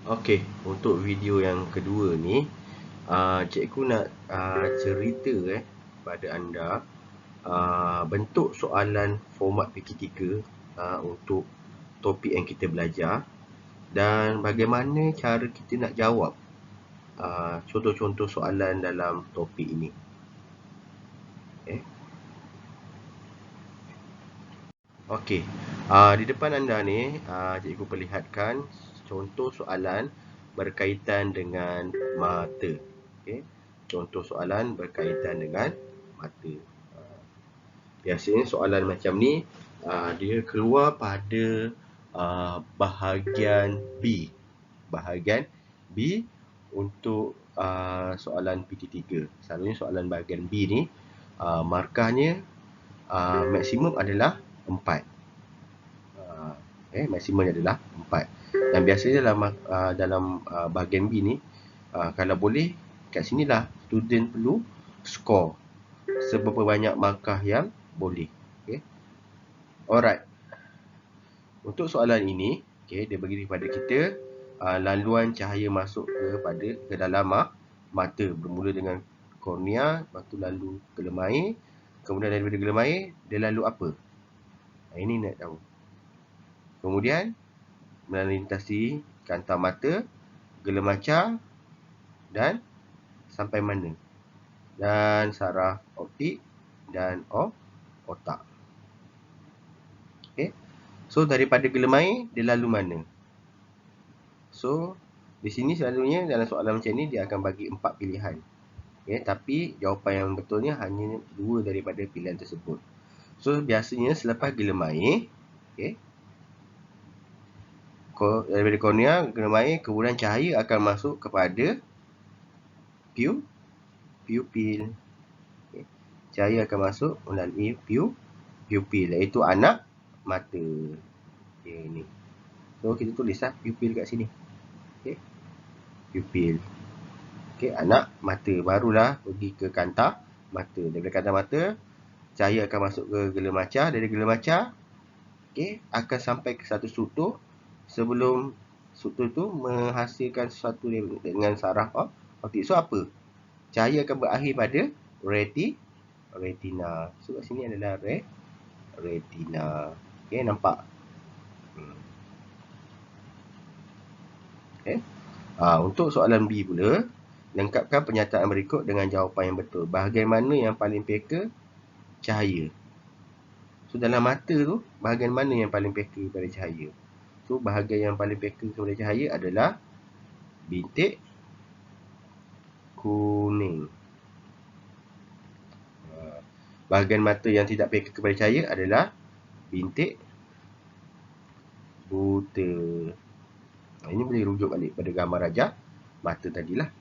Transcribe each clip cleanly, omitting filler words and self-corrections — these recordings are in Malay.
Okey, untuk video yang kedua ni, cikgu nak cerita pada anda bentuk soalan format PK3 untuk topik yang kita belajar dan bagaimana cara kita nak jawab contoh-contoh soalan dalam topik ini. Okay. Okey, di depan anda ni cikgu perlihatkan contoh soalan berkaitan dengan mata. Okey, contoh soalan berkaitan dengan mata. Biasanya soalan macam ni dia keluar pada bahagian B. Bahagian B untuk soalan PT3. Selalunya soalan bahagian B ni markahnya maksimum adalah 4. Maksimumnya adalah 4. Dan biasanya dalam bahagian B ni kalau boleh kat sinilah student perlu score seberapa banyak markah yang boleh. Okay. Alright. Untuk soalan ini, dia bagi kepada kita laluan cahaya masuk ke dalam mata bermula dengan kornea, lepas tu lalu gelem air, kemudian daripada gelem air dia lalu apa? Ini nak tahu. Kemudian melintasi kantang mata, gelemaca dan sampai mana? Dan saraf optik dan otak. Okay. So daripada gelem air dia lalu mana? So di sini selalunya dalam soalan macam ni dia akan bagi 4 pilihan. Okay, tapi jawapan yang betulnya hanya 2 daripada pilihan tersebut. So biasanya selepas gelem air, daripada kornea, gelem air, kemudian cahaya akan masuk kepada pupil. Okay. Cahaya akan masuk melalui pupil, iaitu anak mata. Okay, ni. So kita tulislah pupil kat sini. Okay. Pupil. Okay, anak mata. Barulah pergi ke kantang mata. Daripada kantang mata, cahaya akan masuk ke gelemaca. Dari gelemaca, akan sampai ke satu struktur. Sebelum struktur tu menghasilkan sesuatu dengan saraf optik. So apa? Cahaya akan berakhir pada retina. So kat sini adalah retina. Okay, nampak? Okay. Untuk soalan B pula, lengkapkan pernyataan berikut dengan jawapan yang betul. Bahagian mana yang paling peka cahaya? So dalam mata tu, bahagian mana yang paling peka pada cahaya? So bahagian yang paling peka kepada cahaya adalah bintik kuning. Bahagian mata yang tidak peka kepada cahaya adalah bintik buta. Ini boleh rujuk balik pada gambar rajah mata tadilah.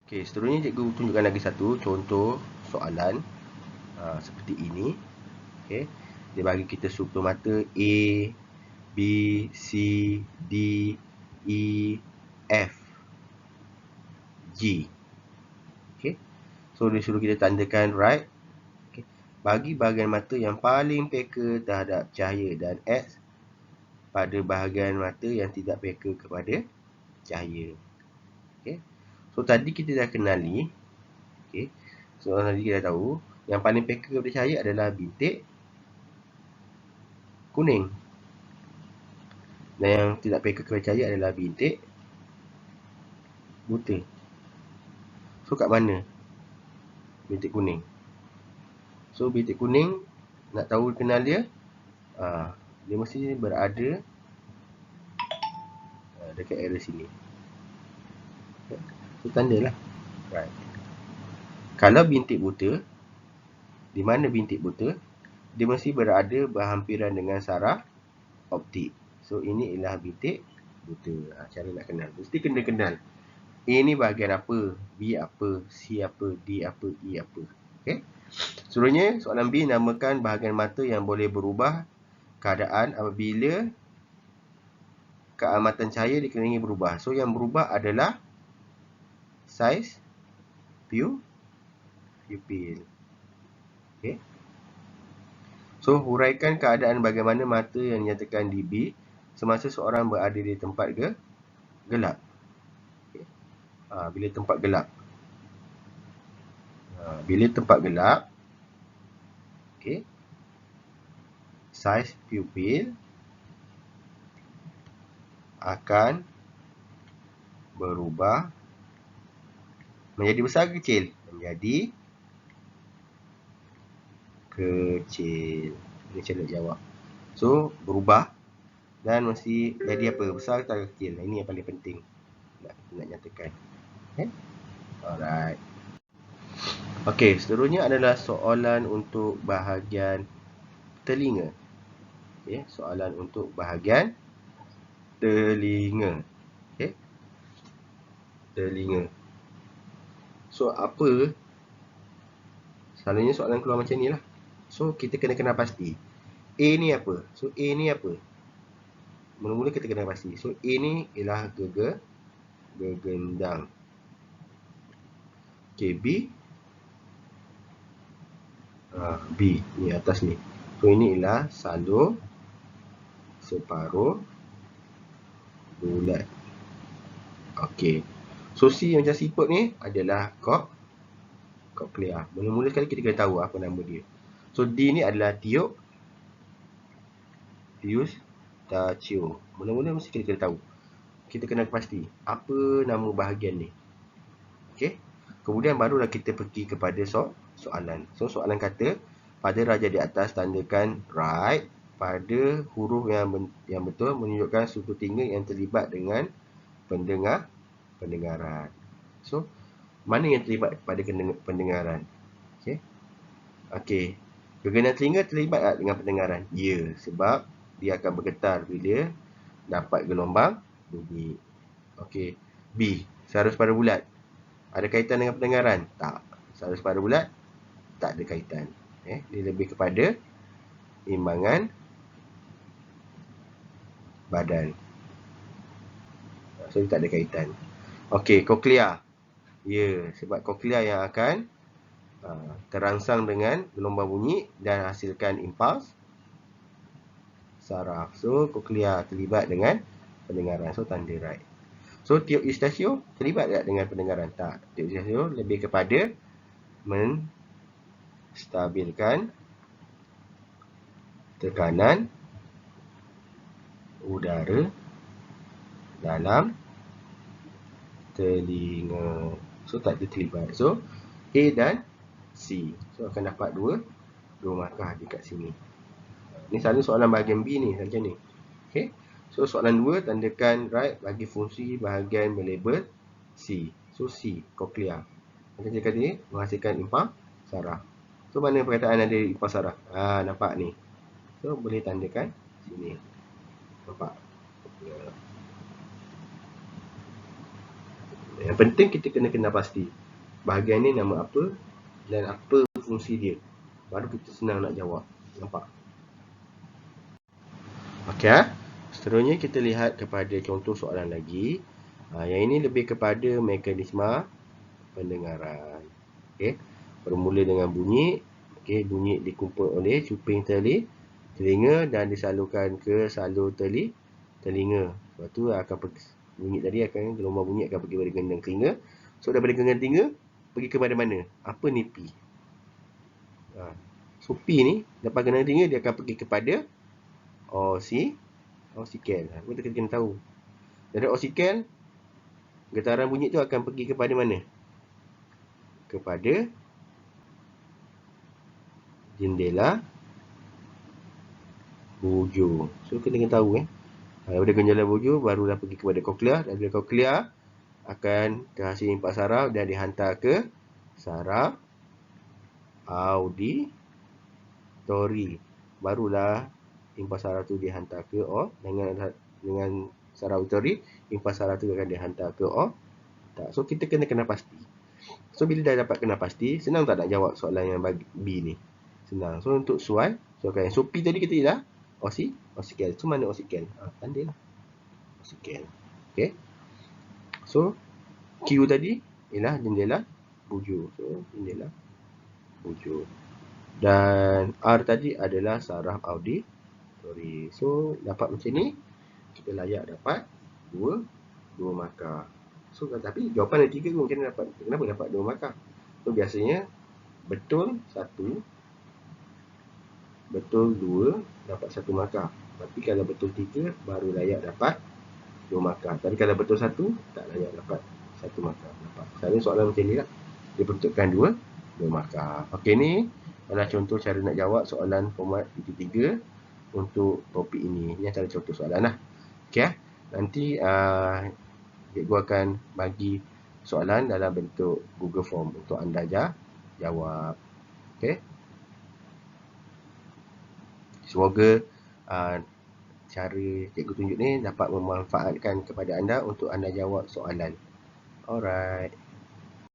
Okey, seterusnya cikgu tunjukkan lagi satu contoh soalan seperti ini. Okey, dia bagi kita struktur mata A, B, C, D, E, F, G. Okey. So dia suruh kita tandakan right. Okay. Bagi bahagian mata yang paling peka terhadap cahaya dan X pada bahagian mata yang tidak peka kepada cahaya. Okay. So tadi kita dah kenali. Okay. So tadi kita dah tahu yang paling peka kepada cahaya adalah bintik kuning. Dan yang tidak peka kepada cahaya adalah bintik buta. So kat mana bintik kuning? So bintik kuning nak tahu kenal dia, dia mesti berada dekat area sini. So tandalah. Right. Kalau bintik buta, di mana bintik buta? Dia mesti berada berhampiran dengan saraf optik. So ini ialah bintik buta. Cara nak kenal, mesti kena kenal. A ni bahagian apa, B apa, C apa, D apa, E apa. Okay. Seterusnya soalan B, namakan bahagian mata yang boleh berubah keadaan apabila keamatan cahaya dikelilingi berubah. So yang berubah adalah saiz pupil. Okay. So huraikan keadaan bagaimana mata yang dinyatakan di B semasa seorang berada di tempat gelap. Okay. Bila tempat gelap. Bila tempat gelap, okay, saiz pupil akan berubah menjadi besar ke kecil? Menjadi kecil. Ini cara nak jawab. So, berubah dan mesti jadi apa? Besar atau kecil? Ini yang paling penting nak nyatakan. Okay? Alright. Okey, seterusnya adalah soalan untuk bahagian telinga. Okay, soalan untuk bahagian telinga. Okay. Telinga. So, apa? Selalunya soalan keluar macam ni lah. So, kita kena pasti. A ni apa? So, A ni apa? Mula-mula kita kena pasti. So, A ni ialah gegendang. Okay, B. B ni atas ni. So, ini ialah salur separuh bulat. Okay. So, C yang macam siput ni adalah koklea. Mula-mula sekali kita kena tahu apa nama dia. So, D ni adalah tiup Eustachio. Mula-mula mesti kita kena tahu. Kita kena pasti apa nama bahagian ni. Okey. Kemudian barulah kita pergi kepada soalan. So, soalan kata, pada raja di atas tandakan right pada huruf yang betul menunjukkan suku telinga yang terlibat dengan pendengaran. So, mana yang terlibat pada pendengaran? Okey. Okey. Gegendang telinga terlibat tak dengan pendengaran? Ya, sebab dia akan bergetar bila dapat gelombang bunyi. Okey. B, sarus pada bulat. Ada kaitan dengan pendengaran? Tak. Sarus pada bulat tak ada kaitan. Dia lebih kepada imbangan badan. So, dia tak ada kaitan. Okey, koklea. Ya, sebab koklea yang akan terangsang dengan gelombang bunyi dan hasilkan impuls saraf. So, koklea terlibat dengan pendengaran. So, tanda right. So, tiup Eustachio terlibat tak dengan pendengaran? Tak. Tiup Eustachio lebih kepada menstabilkan tekanan udara dalam telinga. So, tak ada terlibat. So, A dan C. So, akan dapat dua markah dekat sini. Ni selalu soalan bahagian B ni, macam ni. Okay. So, soalan 2, tandakan right bagi fungsi bahagian melabel C. So, C, koklea. Macam saya kata ni, menghasilkan impuls saraf. So, mana perkataan ada impuls saraf? Nampak ni. So, boleh tandakan sini. Nampak? Yang penting kita kena pasti bahagian ni nama apa dan apa fungsi dia. Baru kita senang nak jawab. Nampak? Okey. Seterusnya kita lihat kepada contoh soalan lagi. Yang ini lebih kepada mekanisme pendengaran. Okey. Bermula dengan bunyi. Okey, bunyi dikumpul oleh cuping telinga dan disalurkan ke salur telinga. Lepas tu akan bunyi tadi akan gelombang bunyi akan pergi pada gendang telinga. So, daripada gendang telinga pergi kepada mana? Apa ni P? So, P ni dapat gendang telinga dia akan pergi kepada osikel. Kita kena tahu. Dari osikel, getaran bunyi tu akan pergi kepada mana? Kepada jendela bujur. So, kita kena tahu daripada jendela bujur barulah pergi kepada koklea. Daripada koklea akan terhasil impuls saraf dan dihantar ke saraf auditori. Barulah impuls saraf tu dihantar ke dengan saraf auditori, impuls saraf tu akan dihantar ke otak. So, kita kena pasti. So, bila dah dapat kena pasti, senang tak nak jawab soalan yang bagi B ni? Senang. So, untuk soalan so P tadi kita dah osikel. So, mana osikel? Tanda lah. Osikel. Okay. So, Q tadi ialah jendela bujur. So, jendela bujur. Dan R tadi adalah saraf auditori. So, dapat macam ni. kita layak dapat 2 markah. So tapi jawapan ada 3 pun kenapa dapat 2 markah? So biasanya betul 1, betul 2 dapat 1 markah. Tapi kalau betul 3 baru layak dapat 2 markah. Tapi kalau betul 1 tak layak dapat 1 markah. Selalu soalan macam ni lah. Dia bentukkan 2 markah. Okey, ni adalah contoh cara nak jawab soalan format PT3 untuk topik ini. Ini antara contoh soalan lah. Okey, nanti cikgu akan bagi soalan dalam bentuk Google Form untuk anda jawab. Okey. Semoga cara cikgu tunjuk ni dapat memanfaatkan kepada anda untuk anda jawab soalan. Alright.